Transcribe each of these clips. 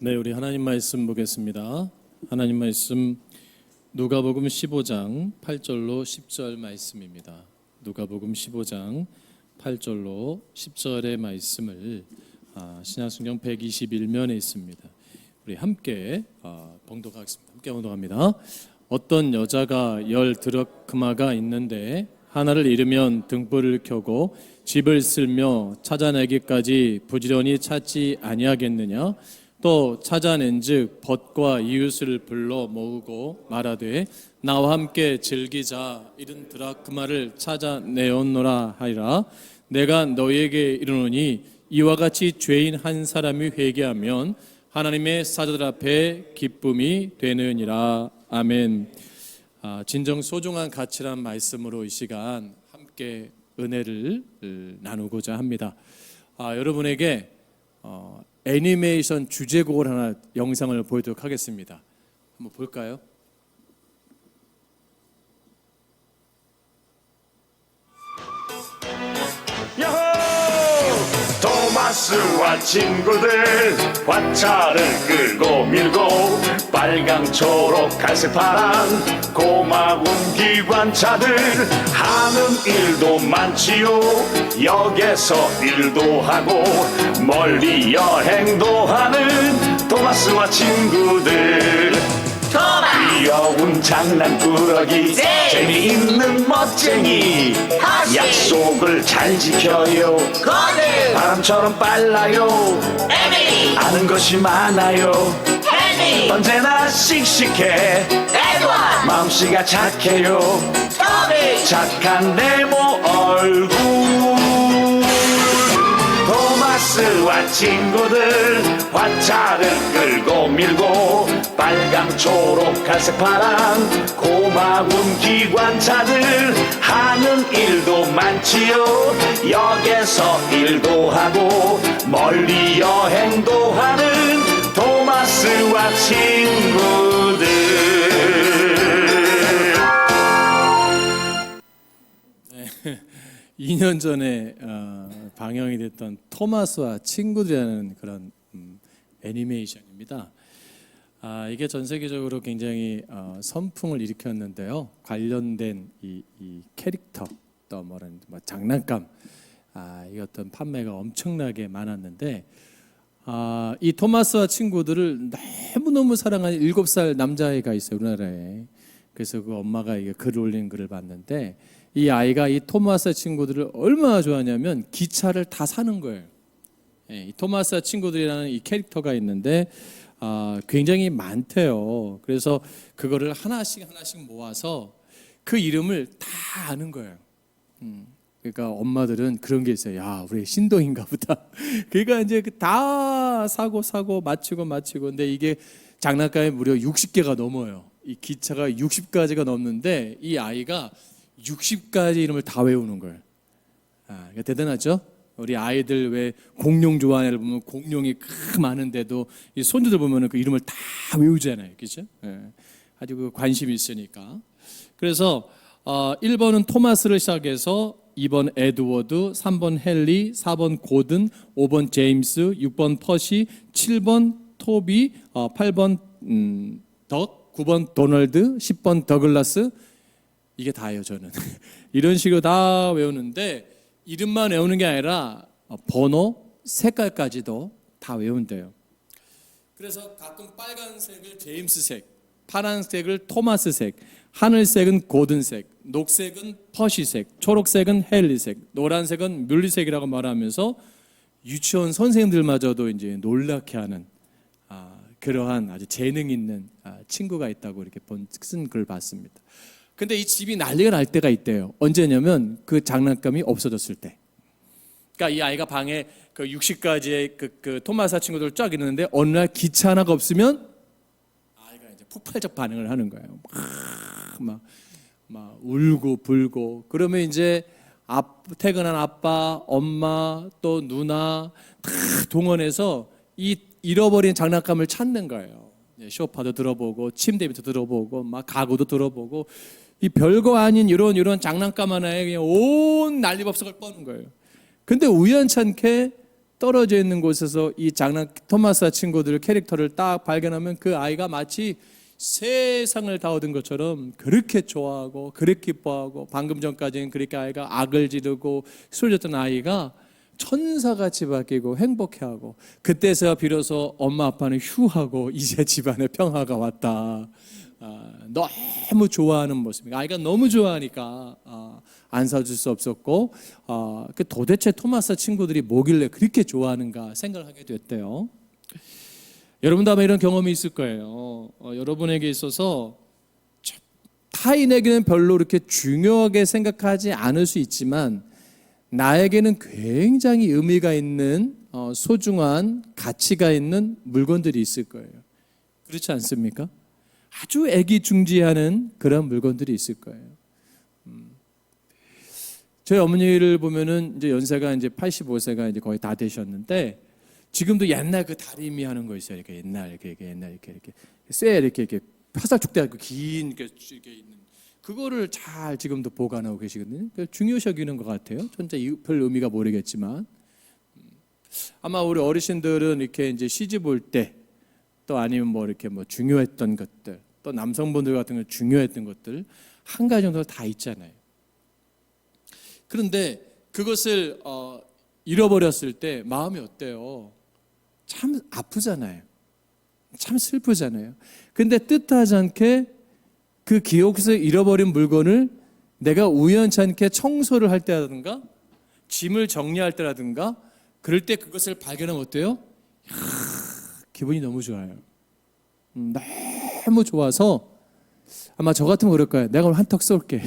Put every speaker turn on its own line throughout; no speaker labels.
네, 우리 하나님 말씀 보겠습니다. 하나님 말씀 누가복음 15장 8절로 10절 말씀입니다. 누가복음 15장 8절로 10절의 말씀을 신약성경 121면에 있습니다. 우리 함께 봉독하겠습니다. 함께 봉독합니다. 어떤 여자가 10드러크마가 있는데 하나를 잃으면 등불을 켜고 집을 쓸며 찾아내기까지 부지런히 찾지 아니하겠느냐? 또 찾아낸즉 벗과 이웃을 불러 모으고 말하되 나와 함께 즐기자. 잃은 드라크마를 찾아내었노라 하리라. 내가 너희에게 이르노니 이와 같이 죄인 한 사람이 회개하면 하나님의 사자들 앞에 기쁨이 되느니라. 아멘. 진정 소중한 가치란 말씀으로 이 시간 함께 은혜를 나누고자 합니다. 여러분에게 애니메이션 주제곡을 하나 영상을 보여드리도록 하겠습니다. 한번 볼까요?
토마스와 친구들 화차를 끌고 밀고 빨강 초록 갈색 파란 고마운 기관차들 하는 일도 많지요. 역에서 일도 하고 멀리 여행도 하는 토마스와 친구들. 귀여운 장난꾸러기 재미있는 멋쟁이 약속을 잘 지켜요. 바람처럼 빨라요. 아는 것이 많아요. 언제나 씩씩해. 마음씨가 착해요. 착한 네모 얼굴. 토마스와 친구들 화차를 끌고 밀고 빨강 초록 갈색 파란 고마운 기관차들 하는 일도 많지요. 역에서 일도 하고 멀리 여행도 하는 토마스와 친구들.
2년 전에 방영이 됐던 토마스와 친구들이라는 그런 애니메이션입니다. 이게 전 세계적으로 굉장히 선풍을 일으켰는데요. 관련된 이 캐릭터 또 뭐 장난감 이 어떤 판매가 엄청나게 많았는데 이 토마스와 친구들을 너무너무 사랑하는 7살 남자아이가 있어요, 우리나라에. 그래서 그 엄마가 이게 글을 올린 글을 봤는데 이 아이가 이 토마스와 친구들을 얼마나 좋아하냐면 기차를 다 사는 거예요. 이 토마스와 친구들이라는 이 캐릭터가 있는데 굉장히 많대요. 그래서 그거를 하나씩 모아서 그 이름을 다 아는 거예요. 그러니까 엄마들은 그런 게 있어요. 야, 우리 신동인가 보다. 그러니까 이제 다 사고 맞추고. 근데 이게 장난감이 무려 60개가 넘어요. 이 기차가 60가지가 넘는데 이 아이가 60가지 이름을 다 외우는 거예요. 그러니까 대단하죠? 우리 아이들 왜 공룡 좋아하는 애를 보면 공룡이 많은데도 이 손주들 보면 그 이름을 다 외우잖아요. 그죠? 아주 그 관심이 있으니까. 그래서 1번은 토마스를 시작해서 2번 에드워드, 3번 헨리, 4번 고든, 5번 제임스, 6번 퍼시, 7번 토비, 8번 덕, 9번 도널드, 10번 더글라스. 이게 다예요, 저는. 이런 식으로 다 외우는데 이름만 외우는 게 아니라 번호, 색깔까지도 다 외운대요. 그래서 가끔 빨간색을 제임스색, 파란색을 토마스색, 하늘색은 고든색, 녹색은 퍼시색, 초록색은 헨리색, 노란색은 뮬리색이라고 말하면서 유치원 선생님들마저도 이제 놀랍게 하는 그러한 아주 재능 있는 친구가 있다고 이렇게 쓴 글 봤습니다. 근데 이 집이 난리가 날 때가 있대요. 언제냐면 그 장난감이 없어졌을 때. 그러니까 이 아이가 방에 그 60가지의 그 토마스 친구들 쫙 있는데 어느 날 기차 하나가 없으면 아이가 이제 폭발적 반응을 하는 거예요. 막 울고 불고. 그러면 이제 퇴근한 아빠, 엄마, 또 누나 다 동원해서 이 잃어버린 장난감을 찾는 거예요. 소파도 들어보고 침대 밑에 들어보고 막 가구도 들어보고 이 별거 아닌 이런 장난감 하나에 그냥 온 난리법석을 뻗는 거예요. 근데 우연찮게 떨어져 있는 곳에서 이 장난 토마스와 친구들 캐릭터를 딱 발견하면 그 아이가 마치 세상을 다 얻은 것처럼 그렇게 좋아하고 그렇게 기뻐하고, 방금 전까지는 그렇게 아이가 악을 지르고 쓰러졌던 아이가 천사같이 바뀌고 행복해하고, 그때서야 비로소 엄마 아빠는 휴하고 이제 집안에 평화가 왔다. 너무 좋아하는 모습. 아이가 너무 좋아하니까 안 사줄 수 없었고, 도대체 토마스 친구들이 뭐길래 그렇게 좋아하는가 생각을 하게 됐대요. 여러분도 아마 이런 경험이 있을 거예요. 여러분에게 있어서 타인에게는 별로 그렇게 중요하게 생각하지 않을 수 있지만 나에게는 굉장히 의미가 있는 소중한 가치가 있는 물건들이 있을 거예요. 그렇지 않습니까? 아주 애기중지하는 그런 물건들이 있을 거예요. 저희 어머니를 보면은 이제 연세가 이제 85세가 이제 거의 다 되셨는데, 지금도 옛날 그 다리미 하는 거 있어요. 이렇게 옛날 이렇게 쇠 이렇게 화살촉대하고 긴 이렇게 있는 그거를 잘 지금도 보관하고 계시거든요. 중요시 여기는 것 같아요. 전체 별 의미가 모르겠지만, 아마 우리 어르신들은 이렇게 이제 시집 올 때, 또 아니면 뭐 이렇게 뭐 중요했던 것들, 또 남성분들 같은 거 중요했던 것들 한 가지 정도 다 있잖아요. 그런데 그것을 잃어버렸을 때 마음이 어때요? 참 아프잖아요. 참 슬프잖아요. 근데 뜻하지 않게 그 기억 속에서 잃어버린 물건을 내가 우연찮게 청소를 할 때라든가 짐을 정리할 때라든가 그럴 때 그것을 발견하면 어때요? 기분이 너무 좋아요. 너무 좋아서 아마 저 같으면 그럴 거예요. 내가 오늘 한턱 쏠게.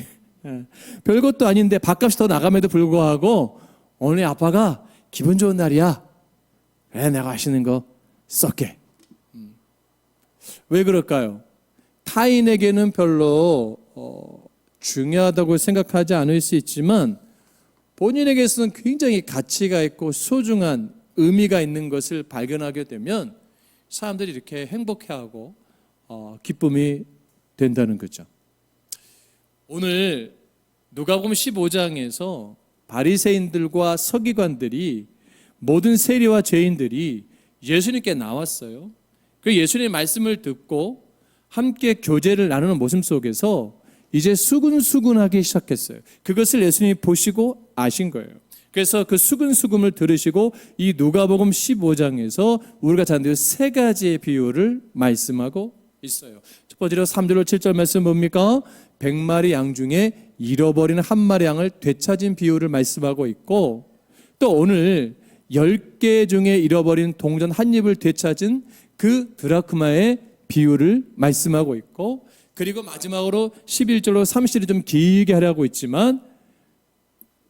별것도 아닌데 밥값이 더 나감에도 불구하고 오늘 아빠가 기분 좋은 날이야. 그래, 내가 하시는 거 쏠게. 왜 그럴까요? 타인에게는 별로 중요하다고 생각하지 않을 수 있지만 본인에게서는 굉장히 가치가 있고 소중한 의미가 있는 것을 발견하게 되면 사람들이 이렇게 행복해하고 기쁨이 된다는 거죠. 오늘 누가복음 15장에서 바리새인들과 서기관들이, 모든 세리와 죄인들이 예수님께 나왔어요. 그 예수님의 말씀을 듣고 함께 교제를 나누는 모습 속에서 이제 수근수근하기 시작했어요. 그것을 예수님이 보시고 아신 거예요. 그래서 그 수근수근을 들으시고 이 누가복음 15장에서 우리가 잔대로 세 가지의 비유를 말씀하고 있어요. 첫 번째로 3절로 7절 말씀 뭡니까? 100마리 양 중에 잃어버린 한 마리 양을 되찾은 비유를 말씀하고 있고, 또 오늘 10개 중에 잃어버린 동전 한 입을 되찾은 그 드라크마의 비유를 말씀하고 있고, 그리고 마지막으로 11절로 30절을 좀 길게 하려고 있지만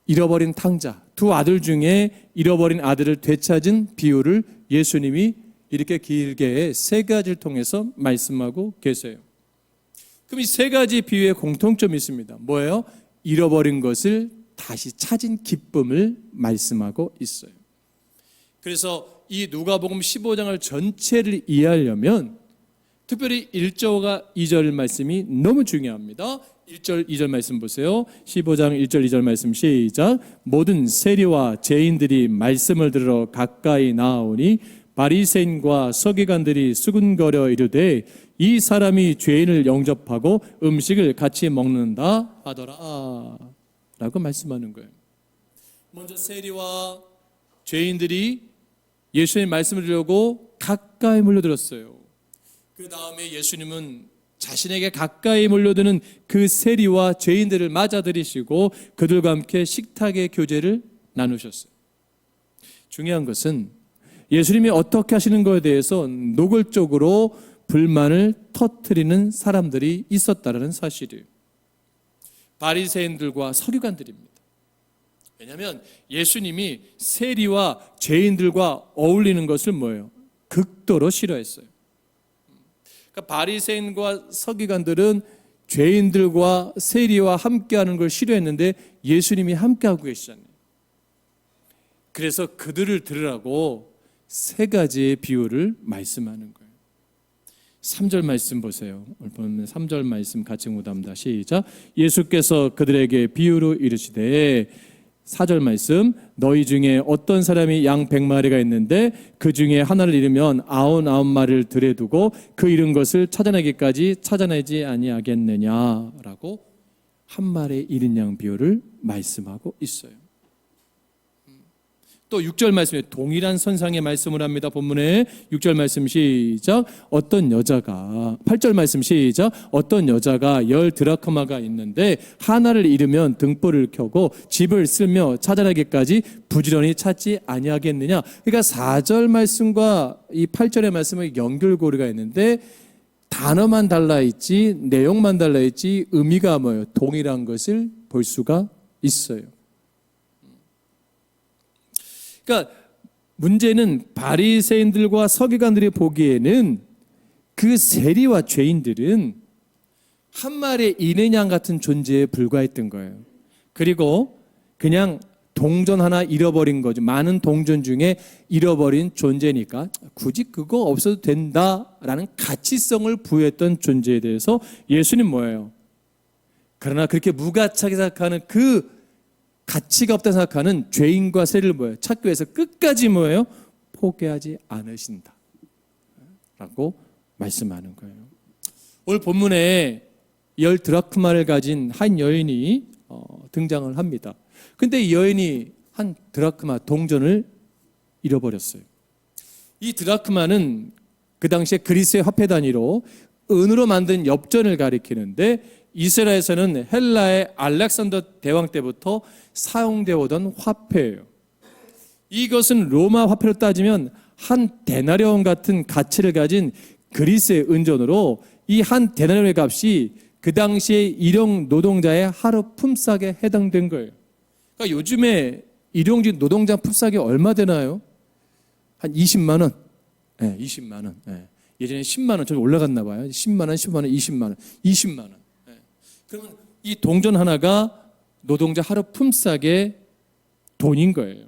잃어버린 탕자, 두 아들 중에 잃어버린 아들을 되찾은 비유를 예수님이 이렇게 길게 세 가지를 통해서 말씀하고 계세요. 그럼 이 세 가지 비유의 공통점이 있습니다. 뭐예요? 잃어버린 것을 다시 찾은 기쁨을 말씀하고 있어요. 그래서 이 누가복음 15장을 전체를 이해하려면 특별히 1절과 2절 말씀이 너무 중요합니다. 1절, 2절 말씀 보세요. 15장 1절, 2절 말씀 시작. 모든 세리와 죄인들이 말씀을 들으러 가까이 나아오니 바리새인과 서기관들이 수군거려 이르되 이 사람이 죄인을 영접하고 음식을 같이 먹는다 하더라 라고 말씀하는 거예요. 먼저 세리와 죄인들이 예수님 말씀을 들으려고 가까이 몰려들었어요. 그 다음에 예수님은 자신에게 가까이 몰려드는 그 세리와 죄인들을 맞아들이시고 그들과 함께 식탁의 교제를 나누셨어요. 중요한 것은 예수님이 어떻게 하시는 것에 대해서 노골적으로 불만을 터뜨리는 사람들이 있었다는 사실이에요. 바리새인들과 서기관들입니다. 왜냐하면 예수님이 세리와 죄인들과 어울리는 것을 뭐예요? 극도로 싫어했어요. 그러니까 바리새인과 서기관들은 죄인들과 세리와 함께하는 걸 싫어했는데 예수님이 함께하고 계시잖아요. 그래서 그들을 들으라고 세 가지의 비유를 말씀하는 거예요. 3절 말씀 보세요. 오늘 보면 3절 말씀 같이 묵답니다. 시작. 예수께서 그들에게 비유로 이르시되 4절 말씀, 너희 중에 어떤 사람이 양 100마리가 있는데 그 중에 하나를 잃으면 99마리를 들에 두고 그 잃은 것을 찾아내기까지 찾아내지 아니하겠느냐라고 한 마리의 잃은 양 비유를 말씀하고 있어요. 또 6절 말씀에 동일한 선상의 말씀을 합니다. 본문에 6절 말씀 시작. 8절 말씀 시작. 어떤 여자가 10드라크마가 있는데 하나를 잃으면 등불을 켜고 집을 쓸며 찾아내기까지 부지런히 찾지 아니하겠느냐. 그러니까 4절 말씀과 이 8절의 말씀의 연결고리가 있는데 단어만 달라 있지 내용만 달라 있지 의미가 뭐예요? 동일한 것을 볼 수가 있어요. 그러니까 문제는 바리새인들과 서기관들이 보기에는 그 세리와 죄인들은 한 마리의 잃은 양 같은 존재에 불과했던 거예요. 그리고 그냥 동전 하나 잃어버린 거죠. 많은 동전 중에 잃어버린 존재니까 굳이 그거 없어도 된다라는 가치성을 부여했던 존재에 대해서 예수님 뭐예요? 그러나 그렇게 무가치하게 생각하는 그 가치가 없다 생각하는 죄인과 세리를 뭐예요? 찾기 위해서 끝까지 뭐예요? 포기하지 않으신다 라고 말씀하는 거예요. 오늘 본문에 10드라크마를 가진 한 여인이 등장을 합니다. 근데 이 여인이 한 드라크마 동전을 잃어버렸어요. 이 드라크마는 그 당시에 그리스의 화폐 단위로 은으로 만든 엽전을 가리키는데 이스라엘에서는 헬라의 알렉산더 대왕 때부터 사용되어 오던 화폐예요. 이것은 로마 화폐로 따지면 한 데나리온 같은 가치를 가진 그리스의 은전으로 이 한 데나리온의 값이 그 당시에 일용 노동자의 하루 품삯에 해당된 거예요. 그러니까 요즘에 일용직 노동자 품삯이 얼마 되나요? 한 20만 원. 네, 20만 원. 네. 예전에 10만 원 좀 올라갔나 봐요. 10만 원, 15만 원, 20만 원, 20만 원. 네. 그러면 이 동전 하나가 노동자 하루 품삯의 돈인 거예요.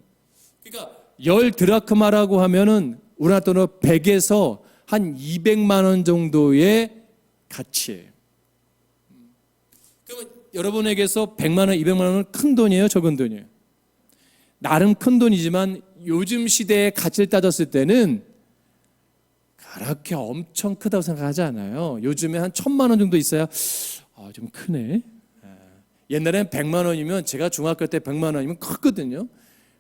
그러니까 10드라크마라고 하면은 우리나라 돈으로 100에서 한 200만 원 정도의 가치예요. 그러면 여러분에게서 100만 원, 200만 원은 큰 돈이에요, 적은 돈이에요? 나름 큰 돈이지만 요즘 시대의 가치를 따졌을 때는 그렇게 엄청 크다고 생각하지 않아요. 요즘에 한 1000만 원 정도 있어야 좀 크네. 옛날엔 100만 원이면 제가 중학교 때 100만 원이면 컸거든요.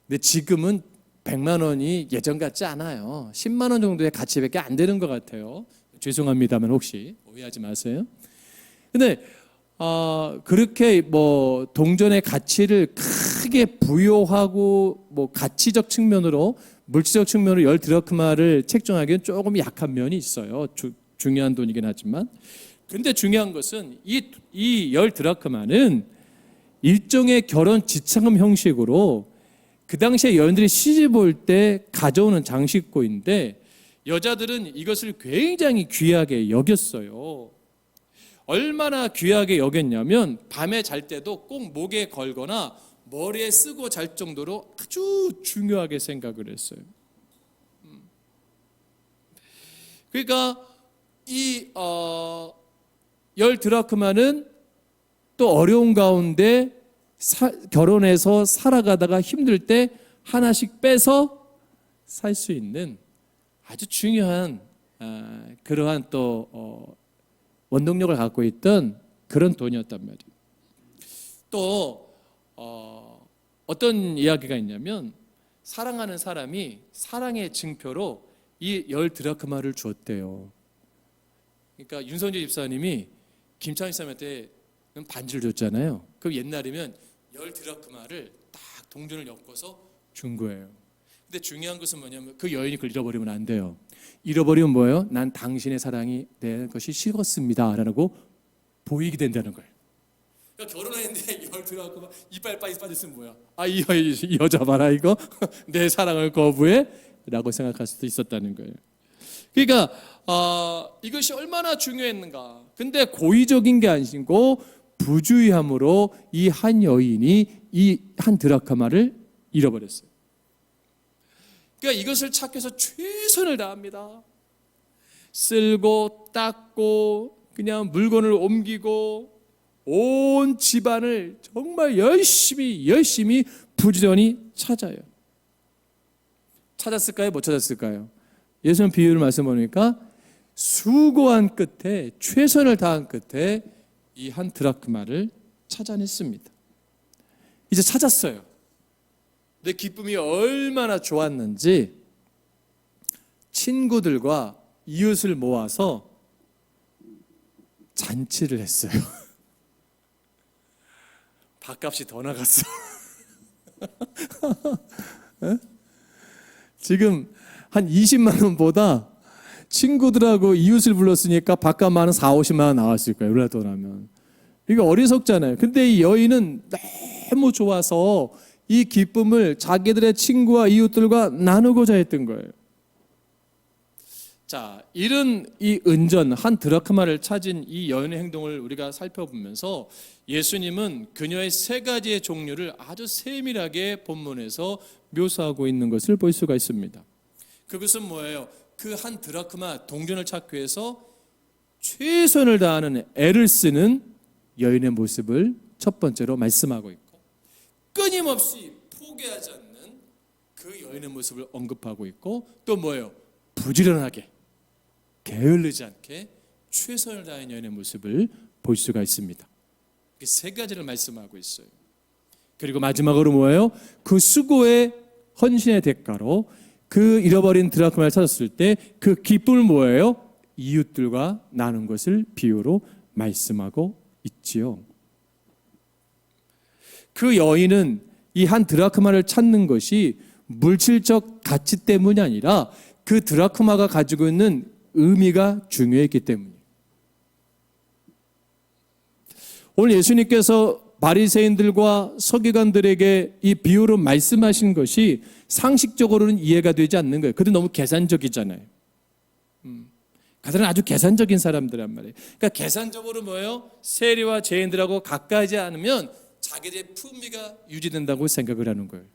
근데 지금은 100만 원이 예전 같지 않아요. 10만 원 정도의 가치밖에 안 되는 것 같아요. 죄송합니다만 혹시 오해하지 마세요. 근데 그렇게 뭐 동전의 가치를 크게 부여하고 뭐 가치적 측면으로 물질적 측면으로 10드라크마를 책정하기엔 조금 약한 면이 있어요. 중요한 돈이긴 하지만. 근데 중요한 것은 이 10드라크마는 일종의 결혼 지참금 형식으로 그 당시에 여인들이 시집 올 때 가져오는 장식고인데 여자들은 이것을 굉장히 귀하게 여겼어요. 얼마나 귀하게 여겼냐면 밤에 잘 때도 꼭 목에 걸거나 머리에 쓰고 잘 정도로 아주 중요하게 생각을 했어요. 그러니까 이 10드라크마는 또 어려운 가운데 결혼해서 살아가다가 힘들 때 하나씩 빼서 살 수 있는 아주 중요한 그러한 또 원동력을 갖고 있던 그런 돈이었단 말이에요. 또 어떤 이야기가 있냐면 사랑하는 사람이 사랑의 증표로 이 10드라크마를 주었대요. 그러니까 윤성재 집사님이 김창희 사람한테 반지를 줬잖아요. 그럼 옛날이면 10드라크마를 딱 동전을 엮어서 준 거예요. 근데 중요한 것은 뭐냐면 그 여인이 그걸 잃어버리면 안 돼요. 잃어버리면 뭐예요? 난 당신의 사랑이 내 것이 식었습니다 라고 보이게 된다는 거예요. 그러니까 결혼했는데 10드라크마 이빨 빠졌으면 뭐야? 이 여자 봐라 이거 내 사랑을 거부해? 라고 생각할 수도 있었다는 거예요. 그러니까 이것이 얼마나 중요했는가. 근데 고의적인 게 아니고 부주의함으로 이 한 여인이 이 한 드라크마를 잃어버렸어요. 그러니까 이것을 찾기 위해서 최선을 다합니다. 쓸고 닦고 그냥 물건을 옮기고 온 집안을 정말 열심히 부지런히 찾아요. 찾았을까요? 못 찾았을까요? 예수님 비유를 말씀하니까 수고한 끝에, 최선을 다한 끝에 이 한 드라크마를 찾아냈습니다. 이제 찾았어요. 내 기쁨이 얼마나 좋았는지 친구들과 이웃을 모아서 잔치를 했어요. 밥값이 더 나갔어. 지금 한 20만 원보다 친구들하고 이웃을 불렀으니까 밥값만 한 4, 50만 원 나왔을 거예요. 우리나라 돈 하면. 이거 어리석잖아요. 근데 이 여인은 너무 좋아서 이 기쁨을 자기들의 친구와 이웃들과 나누고자 했던 거예요. 자, 이런 이 은전 한 드라크마를 찾은 이 여인의 행동을 우리가 살펴보면서 예수님은 그녀의 세 가지의 종류를 아주 세밀하게 본문에서 묘사하고 있는 것을 볼 수가 있습니다. 그것은 뭐예요? 그 한 드라크마 동전을 찾기 위해서 최선을 다하는 애를 쓰는 여인의 모습을 첫 번째로 말씀하고 있고, 끊임없이 포기하지 않는 그 여인의 모습을 언급하고 있고, 또 뭐예요? 부지런하게 게을르지 않게 최선을 다하는 여인의 모습을 볼 수가 있습니다. 그 세 가지를 말씀하고 있어요. 그리고 마지막으로 뭐예요? 그 수고의 헌신의 대가로 그 잃어버린 드라크마를 찾았을 때 그 기쁨을 뭐예요? 이웃들과 나눈 것을 비유로 말씀하고 있지요. 그 여인은 이 한 드라크마를 찾는 것이 물질적 가치 때문이 아니라 그 드라크마가 가지고 있는 의미가 중요했기 때문이에요. 오늘 예수님께서 바리새인들과 서기관들에게 이 비유로 말씀하신 것이 상식적으로는 이해가 되지 않는 거예요. 그들은 너무 계산적이잖아요. 그들은 아주 계산적인 사람들란 말이에요. 그러니까 계산적으로 뭐예요? 세리와 죄인들하고 가까이지 않으면 자기들의 품위가 유지된다고 생각을 하는 거예요.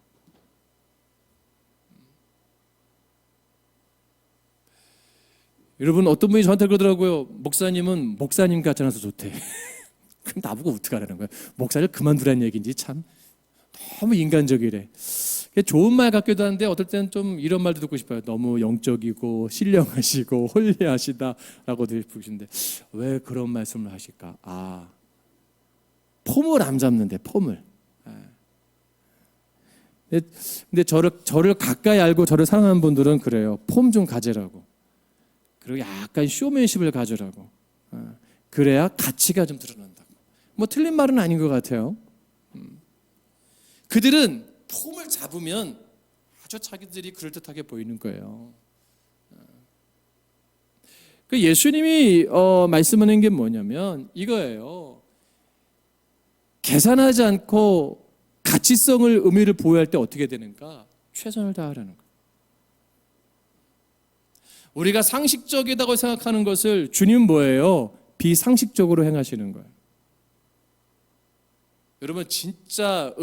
여러분, 어떤 분이 저한테 그러더라고요. 목사님은 목사님 같지 않아서 좋대. 그럼 나보고 어떡하라는 거야. 목사를 그만두라는 얘기인지 참 너무 인간적이래. 좋은 말 같기도 한데 어떨 때는 좀 이런 말도 듣고 싶어요. 너무 영적이고 신령하시고 홀리하시다라고 부르시는데 왜 그런 말씀을 하실까? 아, 폼을 안 잡는데, 폼을. 근데 저를 가까이 알고 저를 사랑하는 분들은 그래요. 폼 좀 가지라고. 그리고 약간 쇼맨십을 가지라고. 그래야 가치가 좀 드러난다고. 뭐 틀린 말은 아닌 것 같아요. 그들은 폼을 잡으면 아주 자기들이 그럴듯하게 보이는 거예요. 그 예수님이 말씀하는 게 뭐냐면 이거예요. 계산하지 않고 가치성을, 의미를 부여할 때 어떻게 되는가? 최선을 다하라는 거예요. 우리가 상식적이라고 생각하는 것을 주님은 뭐예요? 비상식적으로 행하시는 거예요. 여러분, 진짜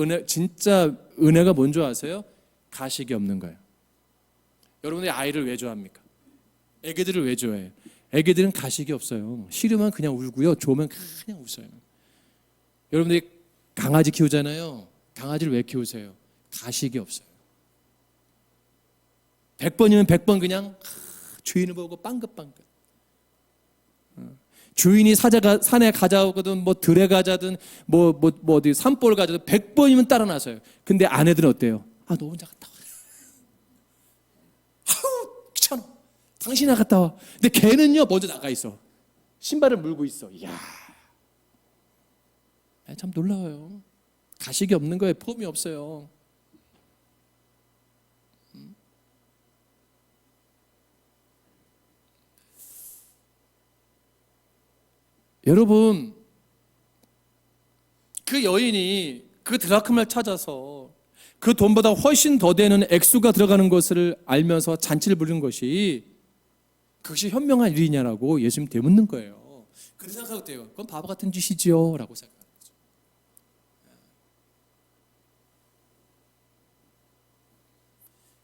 은혜가 뭔 줄 아세요? 가식이 없는 거예요. 여러분의 아이를 왜 좋아합니까? 애기들을 왜 좋아해요? 애기들은 가식이 없어요. 싫으면 그냥 울고요. 좋으면 그냥 웃어요. 여러분들이 강아지 키우잖아요. 강아지를 왜 키우세요? 가식이 없어요. 100번이면 100번 그냥 주인을 보고 빵긋빵긋. 주인이 산에 가자거든, 뭐 들에 가자든, 뭐 어디 산볼 가자든 100번이면 따라 나서요. 근데 아내들은 어때요? 아, 너 혼자 갔다 와. 아우, 귀찮아. 당신이 갔다 와. 근데 걔는요, 먼저 나가 있어. 신발을 물고 있어. 이야, 참 놀라워요. 가식이 없는 거예요. 폼이 없어요. 여러분, 그 여인이 그 드라크마를 찾아서 그 돈보다 훨씬 더 되는 액수가 들어가는 것을 알면서 잔치를 부르는 것이 그것이 현명한 일이냐라고 예수님 되묻는 거예요. 그렇게 생각하고 돼요. 그건 바보 같은 짓이지요 라고 생각하는 거죠.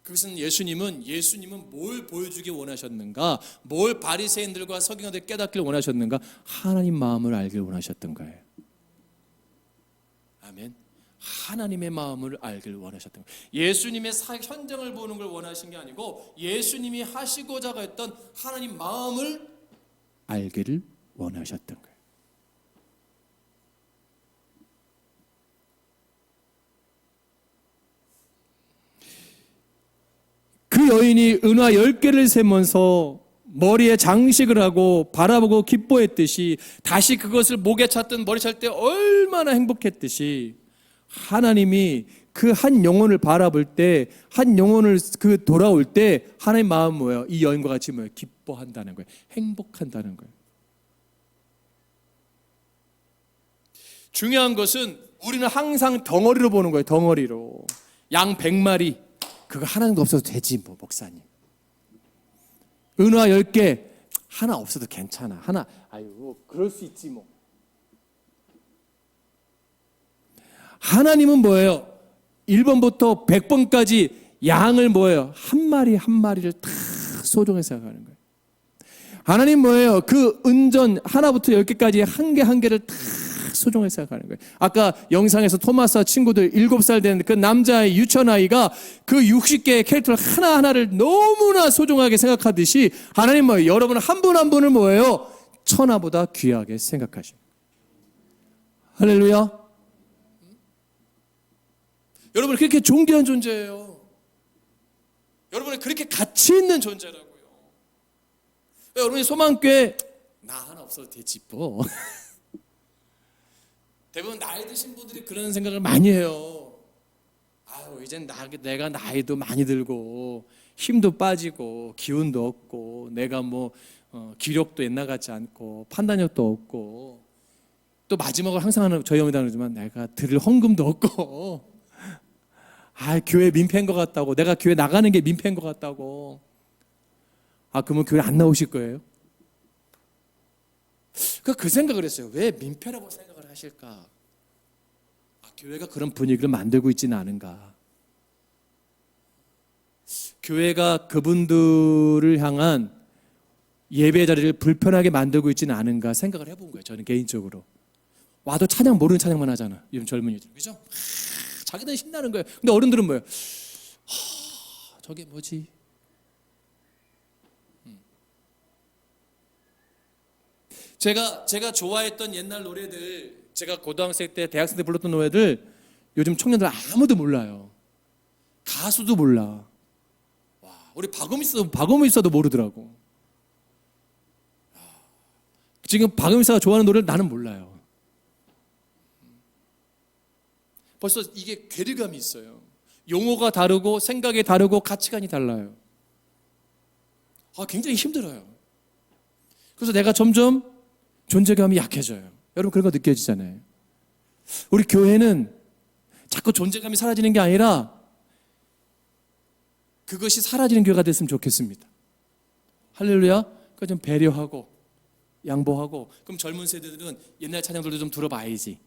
그것은 예수님은 뭘 보여주기 원하셨는가? 뭘 바리새인들과 서기관들 깨닫기를 원하셨는가? 하나님 마음을 알길 원하셨던 거예요. 아멘. 하나님의 마음을 알길 원하셨던 거예요. 예수님의 현장을 보는 걸 원하신 게 아니고 예수님이 하시고자 했던 하나님 마음을 알기를 원하셨던 거예요. 그 여인이 은화 10개를 세면서 머리에 장식을 하고 바라보고 기뻐했듯이 다시 그것을 목에 찼든 머리 찰 때 얼마나 행복했듯이 하나님이 그 한 영혼을 바라볼 때, 한 영혼을 그 돌아올 때 하나님 마음 뭐예요? 이 여인과 같이 뭐예요? 기뻐한다는 거예요. 행복한다는 거예요. 중요한 것은 우리는 항상 덩어리로 보는 거예요. 덩어리로. 양 100마리 그거 하나도 없어도 되지 뭐 목사님. 은화 10개 하나 없어도 괜찮아. 하나 아유 그럴 수 있지 뭐. 하나님은 뭐예요? 1번부터 100번까지 양을 뭐예요? 한 마리 한 마리를 다 소중히 생각하는 거예요. 하나님 뭐예요? 그 은전 하나부터 10개까지 한 개 한 개를 다 소중히 생각하는 거예요. 아까 영상에서 토마스와 친구들 7살 된 그 남자의 유치원아이가 그 60개의 캐릭터를 하나하나를 너무나 소중하게 생각하듯이 하나님 뭐예요? 여러분 한 분 한 분을 뭐예요? 천하보다 귀하게 생각하십니다. 할렐루야. 여러분 그렇게 존귀한 존재예요. 여러분은 그렇게 가치 있는 존재라고요. 여러분이 소망교회 나 하나 없어도 되지 뭐. 대부분 나이 드신 분들이 그런 생각을 많이 해요. 아유 이젠 내가 나이도 많이 들고 힘도 빠지고 기운도 없고 내가 뭐 기력도 옛날 같지 않고 판단력도 없고 또 마지막으로 항상 하는 저희 형이 다르지만 내가 드릴 헌금도 없고 아 교회 민폐인 것 같다고 내가 교회 나가는 게 민폐인 것 같다고 아 그러면 교회 안 나오실 거예요? 그 생각을 했어요. 왜 민폐라고 생각을 하실까? 아, 교회가 그런 분위기를 만들고 있지는 않은가? 교회가 그분들을 향한 예배 자리를 불편하게 만들고 있지는 않은가 생각을 해본 거예요. 저는 개인적으로. 와도 찬양 모르는 찬양만 하잖아. 요즘 젊은이들. 그죠? 자기들은 신나는 거예요. 근데 어른들은 뭐예요? 저게 뭐지? 제가 좋아했던 옛날 노래들, 제가 고등학생 때, 대학생 때 불렀던 노래들 요즘 청년들 아무도 몰라요. 가수도 몰라. 와, 우리 박음일사도 모르더라고. 지금 박음일사가 좋아하는 노래를 나는 몰라요. 벌써 이게 괴리감이 있어요. 용어가 다르고 생각이 다르고 가치관이 달라요. 굉장히 힘들어요. 그래서 내가 점점 존재감이 약해져요. 여러분 그런 거 느껴지잖아요. 우리 교회는 자꾸 존재감이 사라지는 게 아니라 그것이 사라지는 교회가 됐으면 좋겠습니다. 할렐루야. 그러니까 좀 배려하고 양보하고 그럼 젊은 세대들은 옛날 찬양들도 좀 들어봐야지.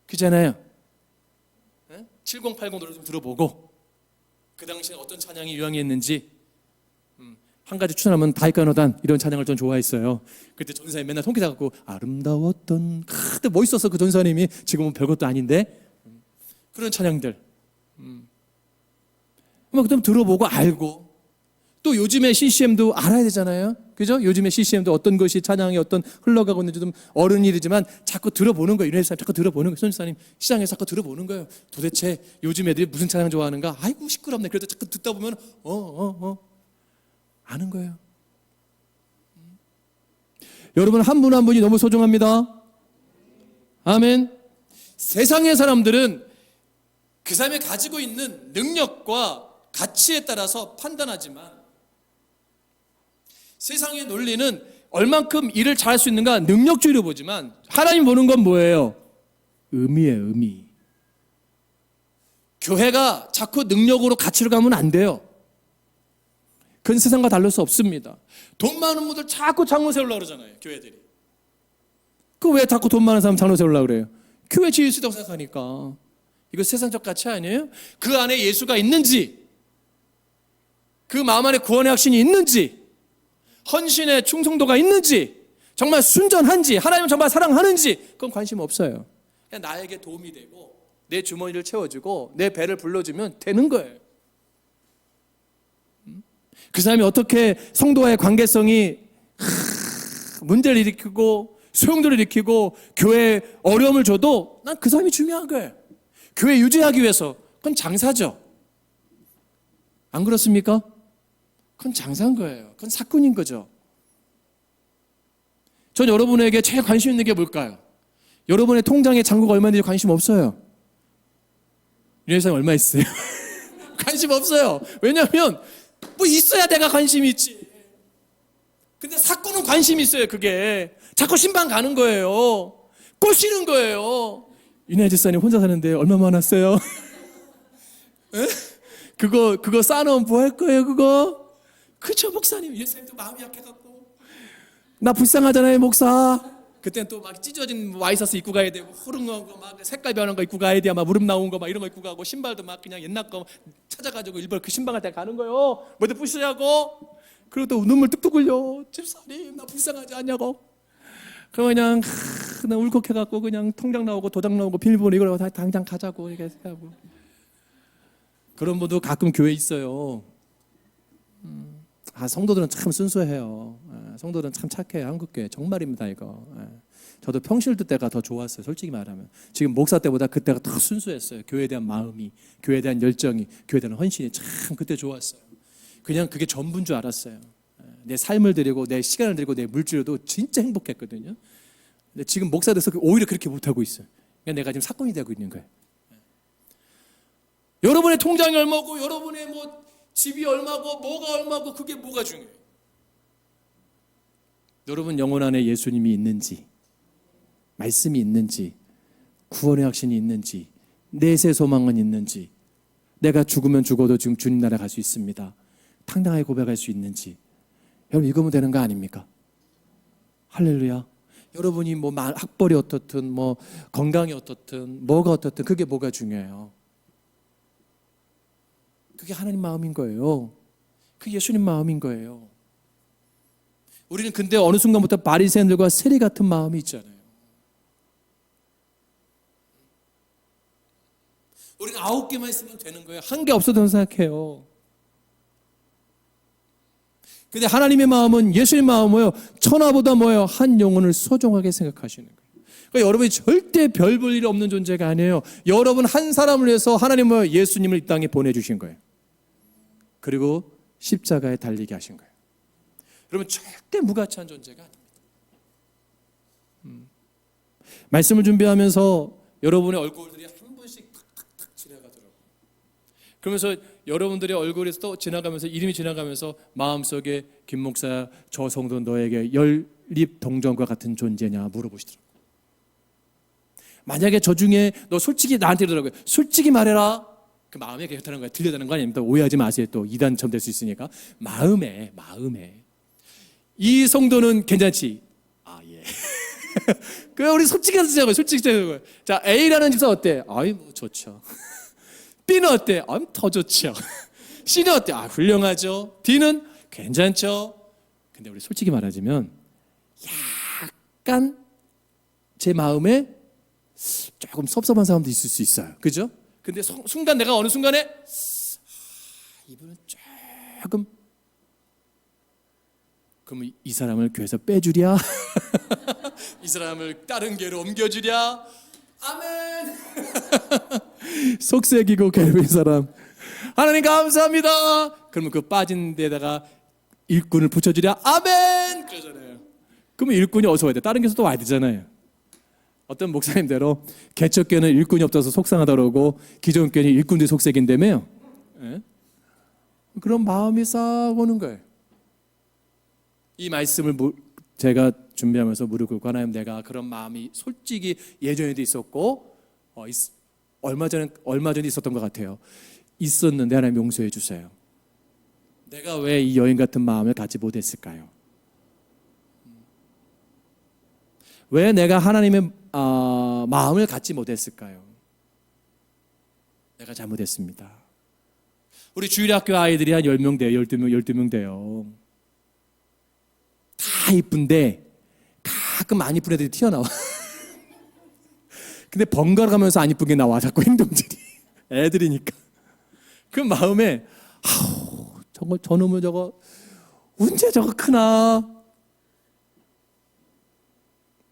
그잖아요. 7080 노래 좀 들어보고 그 당시에 어떤 찬양이 유행했는지 한 가지 추천하면 다이카노단 이런 찬양을 좀 좋아했어요. 그때 전사님 맨날 통기타 갖고 아름다웠던 그때 멋있었어 그 전사님이. 지금은 별것도 아닌데 그런 찬양들 한번 좀 들어보고 알고 또 요즘에 CCM도 알아야 되잖아요. 그죠? 요즘에 CCM도 어떤 것이 찬양이 어떤 흘러가고 있는지 좀 어른이지만 자꾸 들어보는 거예요. 이런 사람 자꾸 들어보는 거예요. 선생님 시장에서 자꾸 들어보는 거예요. 도대체 요즘 애들이 무슨 찬양 좋아하는가? 아이고 시끄럽네. 그래도 자꾸 듣다 보면 아는 거예요. 여러분 한 분 한 분이 너무 소중합니다. 아멘. 세상의 사람들은 그 사람이 가지고 있는 능력과 가치에 따라서 판단하지만 세상의 논리는 얼만큼 일을 잘할 수 있는가 능력주의로 보지만 하나님 보는 건 뭐예요? 의미예요. 의미. 교회가 자꾸 능력으로 가치로 가면 안 돼요. 그건 세상과 다를 수 없습니다. 돈 많은 분들 자꾸 장로 세우려고 그러잖아요. 교회들이. 그 왜 자꾸 돈 많은 사람 장로 세우려고 그래요? 교회 지을 수 있다고 생각하니까. 이거 세상적 가치 아니에요? 그 안에 예수가 있는지 그 마음 안에 구원의 확신이 있는지 헌신의 충성도가 있는지 정말 순전한지 하나님을 정말 사랑하는지 그건 관심 없어요. 그냥 나에게 도움이 되고
내 주머니를 채워주고 내 배를 불러주면 되는 거예요. 그 사람이 어떻게 성도와의 관계성이 문제를 일으키고 소용돌이를 일으키고 교회에 어려움을 줘도 난 그 사람이 중요한 거예요. 교회 유지하기 위해서. 그건 장사죠. 안 그렇습니까? 그건 장사인 거예요. 그건 사건인 거죠. 전 여러분에게 제일 관심 있는 게 뭘까요? 여러분의 통장에 잔고가 얼마 있는지 관심 없어요. 이 회사에 얼마 있어요? 관심 없어요. 왜냐하면 뭐 있어야 내가 관심이 있지. 근데 사건은 관심이 있어요. 그게 자꾸 신방 가는 거예요. 꼬시는 거예요. 윤혜 집사님 혼자 사는데 얼마 많았어요? 그거 쌓아놓으면 뭐 할 거예요? 그거? 그쵸 목사님. 예수님도 마음이 약해갖고 나 불쌍하잖아요 목사. 그때는 또 막 찢어진 와이셔츠 입고 가야 되고 호릉한 거 막 색깔 변한 거 입고 가야 돼. 막 무릎 나온 거 막 이런 거 입고 가고 신발도 막 그냥 옛날 거 찾아가지고 일부러 그 신방 갈 때 가는 거요. 뭐든 부시자고. 그리고 또 눈물 뚝뚝 흘려. 집사님 나 불쌍하지 않냐고. 그럼 그냥 울컥해갖고 그냥 통장 나오고 도장 나오고 비밀번호 이걸 다 당장 가자고 이렇게 하고. 그런 분도 가끔 교회에 있어요. 성도들은 참 순수해요. 성도들은 참 착해요. 한국교회 정말입니다 이거. 저도 평실도 때가 더 좋았어요. 솔직히 말하면 지금 목사 때보다 그때가 더 순수했어요. 교회에 대한 마음이, 교회에 대한 열정이, 교회에 대한 헌신이 참 그때 좋았어요. 그냥 그게 전부인 줄 알았어요. 내 삶을 드리고 내 시간을 드리고 내 물질로도 진짜 행복했거든요. 근데 지금 목사 돼서 오히려 그렇게 못하고 있어요. 그러니까 내가 지금 사건이 되고 있는 거예요. 여러분의 통장이 얼마고 여러분의 뭐 집이 얼마고 뭐가 얼마고 그게 뭐가 중요해요. 여러분 영혼 안에 예수님이 있는지, 말씀이 있는지, 구원의 확신이 있는지, 내세 소망은 있는지, 내가 죽으면 죽어도 지금 주님 나라 갈 수 있습니다. 당당하게 고백할 수 있는지, 여러분 이거면 되는 거 아닙니까? 할렐루야. 여러분이 뭐 학벌이 어떻든 뭐 건강이 어떻든 뭐가 어떻든 그게 뭐가 중요해요. 그게 하나님 마음인 거예요. 그게 예수님 마음인 거예요. 우리는 근데 어느 순간부터 바리새인들과 세리 같은 마음이 있잖아요. 우리는 9개만 있으면 되는 거예요. 한 개 없어도 생각해요. 근데 하나님의 마음은 예수님 마음은 천하보다 뭐예요? 한 영혼을 소중하게 생각하시는 거예요. 그러니까 여러분이 절대 별 볼 일 없는 존재가 아니에요. 여러분 한 사람을 위해서 하나님은 예수님을 이 땅에 보내주신 거예요. 그리고 십자가에 달리게 하신 거예요. 여러분 절대 무가치한 존재가 아닙니다. 말씀을 준비하면서 여러분의 얼굴들이 한 번씩 탁탁탁 지나가더라고요. 그러면서 여러분들의 얼굴에서 또 지나가면서 이름이 지나가면서 마음속에 김 목사 저 성도 너에게 연립 동정과 같은 존재냐 물어보시더라고요. 만약에 저 중에 너 솔직히 나한테 이러더라고요. 솔직히 말해라. 그 마음에 그렇다는 거야. 들려다는 거 아닙니다. 오해하지 마세요. 또 이단 점 될 수 있으니까. 마음에 이 성도는 괜찮지? 아 예. 그 우리 솔직히 하자고요. 솔직히 하자고요. 자 A라는 집사 어때? 아이 뭐 좋죠. B는 어때? 아 더 좋죠. C는 어때? 아 훌륭하죠. D는 괜찮죠. 근데 우리 솔직히 말하자면 약간 제 마음에 조금 섭섭한 사람도 있을 수 있어요. 그죠? 근데 순간 내가 어느 순간에 이분은 조금 그럼 이 사람을 교회에서 빼주랴? 이 사람을 다른 교회로 옮겨주랴? 아멘. 속색이고 괴로운 사람 하나님 감사합니다. 그러면 그 빠진 데다가 일꾼을 붙여주랴? 아멘. 그러잖아요. 그러면 일꾼이 어디서 와야 돼? 다른 교회에서 또 와야 되잖아요. 어떤 목사님대로 개척교회는 일꾼이 없어서 속상하다 그러고 기존 교회는 일꾼들이 속색인다며요. 예? 그런 마음이 싹 오는 거예요. 이 말씀을 제가 준비하면서 무릎 꿇고 하나님 내가 그런 마음이 솔직히 예전에도 있었고 얼마 전에 있었던 것 같아요. 있었는데 하나님 용서해 주세요. 내가 왜 이 여인 같은 마음을 갖지 못했을까요? 왜 내가 하나님의 마음을 갖지 못했을까요? 내가 잘못했습니다. 우리 주일학교 아이들이 한 10명 돼요. 12명 돼요. 다 이쁜데 가끔 안 이쁜 애들이 튀어나와. 근데 번갈아 가면서 안 이쁘게 나와 자꾸 행동들이. 애들이니까. 그 마음에 저거 저놈을 저거 언제 저거 크나.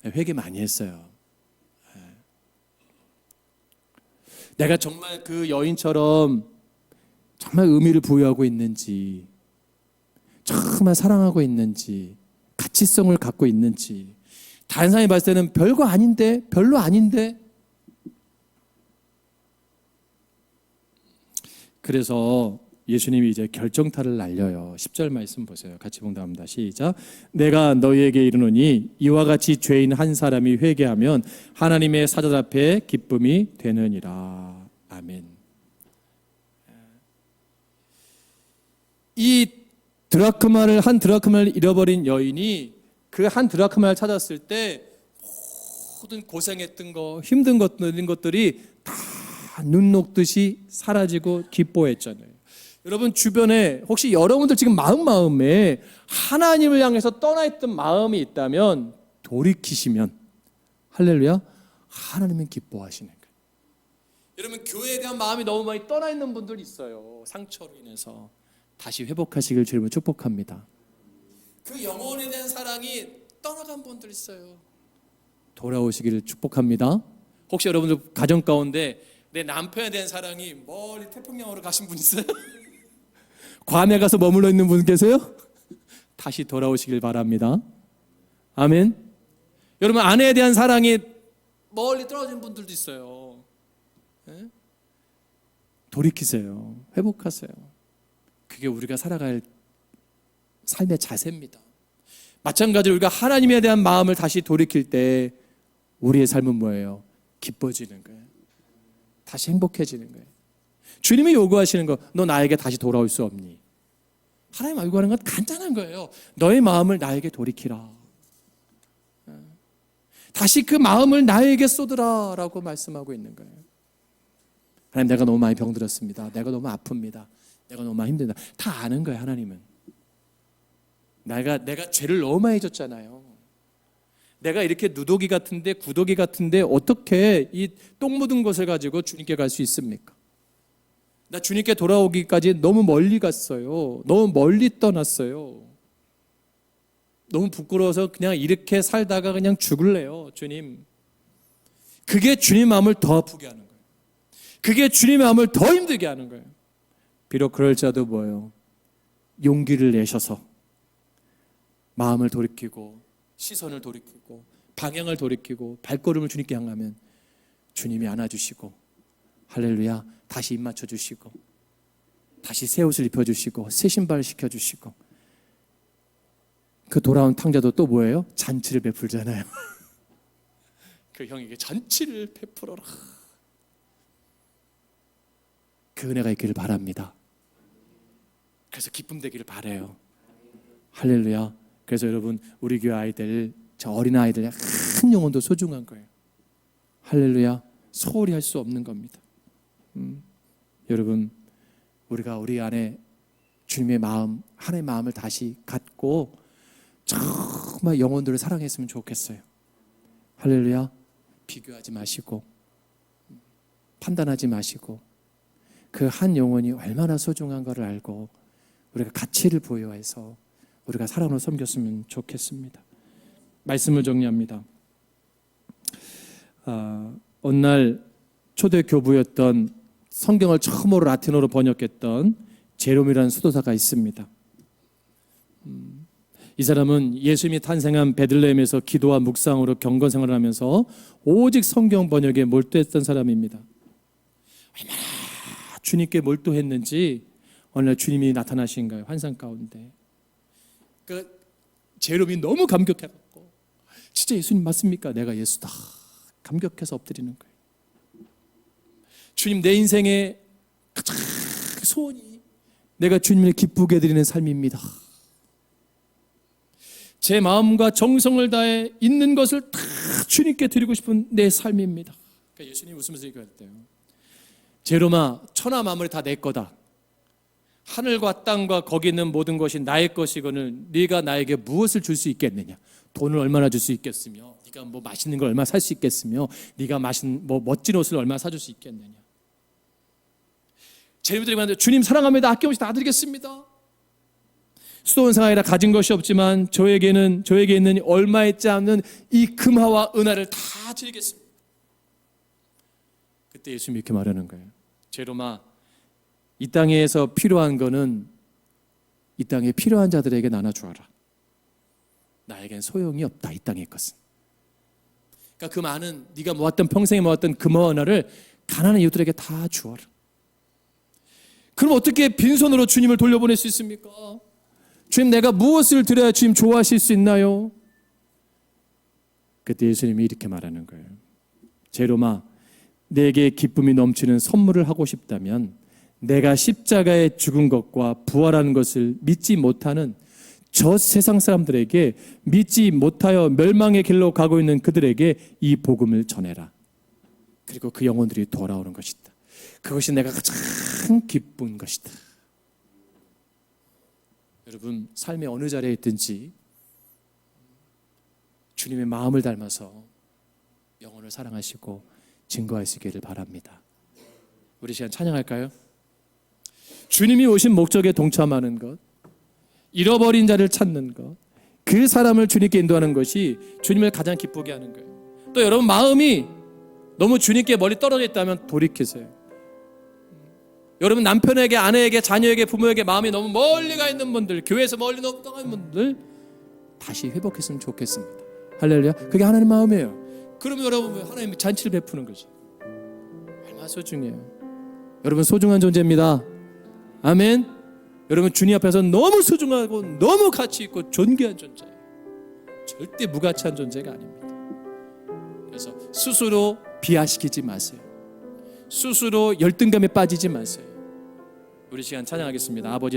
회개 많이 했어요. 내가 정말 그 여인처럼 정말 의미를 부여하고 있는지, 정말 사랑하고 있는지, 가치성을 갖고 있는지. 다른 사람이 봤을 때는 별거 아닌데, 별로 아닌데. 그래서 예수님이 이제 결정타를 날려요. 10절 말씀 보세요. 같이 봉독합니다. 시작. 내가 너희에게 이르노니 이와 같이 죄인 한 사람이 회개하면 하나님의 사자 앞에 기쁨이 되느니라. 아멘. 이 한 드라크마를 잃어버린 여인이 그 한 드라크마를 찾았을 때 모든 고생했던 거, 힘든 것들이 다 눈 녹듯이 사라지고 기뻐했잖아요. 여러분 주변에 혹시 여러분들 지금 마음에 하나님을 향해서 떠나 있던 마음이 있다면 돌이키시면 할렐루야, 하나님은 기뻐하시는 거예요. 여러분 교회에 대한 마음이 너무 많이 떠나 있는 분들 있어요. 상처로 인해서 다시 회복하시길 주님을 축복합니다. 그 영혼에 대한 사랑이 떠나간 분들 있어요. 돌아오시기를 축복합니다. 혹시 여러분들 가정 가운데 내 남편에 대한 사랑이 멀리 태평양으로 가신 분 있어요? 괌에 가서 머물러 있는 분 계세요? 다시 돌아오시길 바랍니다. 아멘. 여러분 아내에 대한 사랑이 멀리 떨어진 분들도 있어요. 네? 돌이키세요. 회복하세요. 그게 우리가 살아갈 삶의 자세입니다. 마찬가지로 우리가 하나님에 대한 마음을 다시 돌이킬 때 우리의 삶은 뭐예요? 기뻐지는 거예요. 다시 행복해지는 거예요. 주님이 요구하시는 거, 너 나에게 다시 돌아올 수 없니? 하나님 요구하는 건 간단한 거예요. 너의 마음을 나에게 돌이키라. 다시 그 마음을 나에게 쏟으라 라고 말씀하고 있는 거예요. 하나님, 내가 너무 많이 병들었습니다. 내가 너무 아픕니다. 내가 너무 많이 힘들다. 다 아는 거예요. 하나님은. 내가 죄를 너무 많이 졌잖아요. 내가 이렇게 누더기 같은데 구더기 같은데 어떻게 이 똥 묻은 것을 가지고 주님께 갈 수 있습니까? 나 주님께 돌아오기까지 너무 멀리 갔어요. 너무 멀리 떠났어요. 너무 부끄러워서 그냥 이렇게 살다가 그냥 죽을래요. 주님. 그게 주님 마음을 더 아프게 하는 거예요. 그게 주님의 마음을 더 힘들게 하는 거예요. 비록 그럴지라도 뭐예요? 용기를 내셔서 마음을 돌이키고 시선을 돌이키고 방향을 돌이키고 발걸음을 주님께 향하면 주님이 안아주시고 할렐루야, 다시 입 맞춰주시고 다시 새 옷을 입혀주시고 새 신발을 시켜주시고 그 돌아온 탕자도 또 뭐예요? 잔치를 베풀잖아요. 그 형에게 잔치를 베풀어라. 그 은혜가 있기를 바랍니다. 그래서 기쁨 되기를 바라요. 할렐루야. 그래서 여러분 우리 교회 아이들, 저 어린 아이들 한 영혼도 소중한 거예요. 할렐루야. 소홀히 할 수 없는 겁니다. 여러분 우리가 우리 안에 주님의 마음, 하나님의 마음을 다시 갖고 정말 영혼들을 사랑했으면 좋겠어요. 할렐루야. 비교하지 마시고 판단하지 마시고 그 한 영혼이 얼마나 소중한 것을 알고 우리가 가치를 부여해서 우리가 사랑으로 섬겼으면 좋겠습니다. 말씀을 정리합니다. 어느 날 초대 교부였던 성경을 처음으로 라틴어로 번역했던 제롬이라는 수도사가 있습니다. 이 사람은 예수님이 탄생한 베들레헴에서 기도와 묵상으로 경건 생활을 하면서 오직 성경 번역에 몰두했던 사람입니다. 얼마나 주님께 몰두했는지 어느 날 주님이 나타나신 거예요. 환상 가운데. 그 제롬이 너무 감격해갖고 진짜 예수님 맞습니까? 내가 예수다. 감격해서 엎드리는 거예요. 주님, 내 인생의 가장 소원이 내가 주님을 기쁘게 드리는 삶입니다. 제 마음과 정성을 다해 있는 것을 다 주님께 드리고 싶은 내 삶입니다. 그러니까 예수님이 웃으면서 얘기했대요. 제롬아, 천하 만물이 다 내 거다. 하늘과 땅과 거기 있는 모든 것이 나의 것이거늘 네가 나에게 무엇을 줄 수 있겠느냐? 돈을 얼마나 줄 수 있겠으며, 네가 뭐 맛있는 걸 얼마나 살 수 있겠으며, 네가 뭐 멋진 옷을 얼마나 사줄 수 있겠느냐. 제림드리면 주님 사랑합니다. 아낌없이 다 드리겠습니다. 수도원 상하이라 가진 것이 없지만 저에게 있는 얼마 있지 않는 이 금화와 은하를 다 드리겠습니다. 그때 예수님이 이렇게 말하는 거예요. 제로마, 이 땅에서 필요한 거는 이 땅에 필요한 자들에게 나눠주어라. 나에겐 소용이 없다, 이 땅의 것은. 그러니까 그 많은 네가 모았던, 평생에 모았던 금화와 은하를 가난한 이웃들에게 다 주어라. 그럼 어떻게 빈손으로 주님을 돌려보낼 수 있습니까? 주님, 내가 무엇을 드려야 주님 좋아하실 수 있나요? 그때 예수님이 이렇게 말하는 거예요. 제로마, 내게 기쁨이 넘치는 선물을 하고 싶다면 내가 십자가에 죽은 것과 부활하는 것을 믿지 못하는 저 세상 사람들에게, 믿지 못하여 멸망의 길로 가고 있는 그들에게 이 복음을 전해라. 그리고 그 영혼들이 돌아오는 것이다. 그것이 내가 가장 기쁜 것이다. 여러분, 삶의 어느 자리에 있든지 주님의 마음을 닮아서 영혼을 사랑하시고 증거하시기를 바랍니다. 우리 시간 찬양할까요? 주님이 오신 목적에 동참하는 것, 잃어버린 자를 찾는 것, 그 사람을 주님께 인도하는 것이 주님을 가장 기쁘게 하는 거예요. 또 여러분 마음이 너무 주님께 멀리 떨어져 있다면 돌이키세요. 여러분 남편에게, 아내에게, 자녀에게, 부모에게 마음이 너무 멀리 가 있는 분들, 교회에서 멀리 너무 떠간 분들 다시 회복했으면 좋겠습니다. 할렐루야. 그게 하나님 마음이에요. 그러면 여러분 하나님 잔치를 베푸는 거죠. 얼마나 소중해요. 여러분 소중한 존재입니다. 아멘. 여러분 주님 앞에서 너무 소중하고 너무 가치 있고 존귀한 존재예요. 절대 무가치한 존재가 아닙니다. 그래서 스스로 비하시키지 마세요. 스스로 열등감에 빠지지 마세요. 우리 시간 찬양하겠습니다. 아버지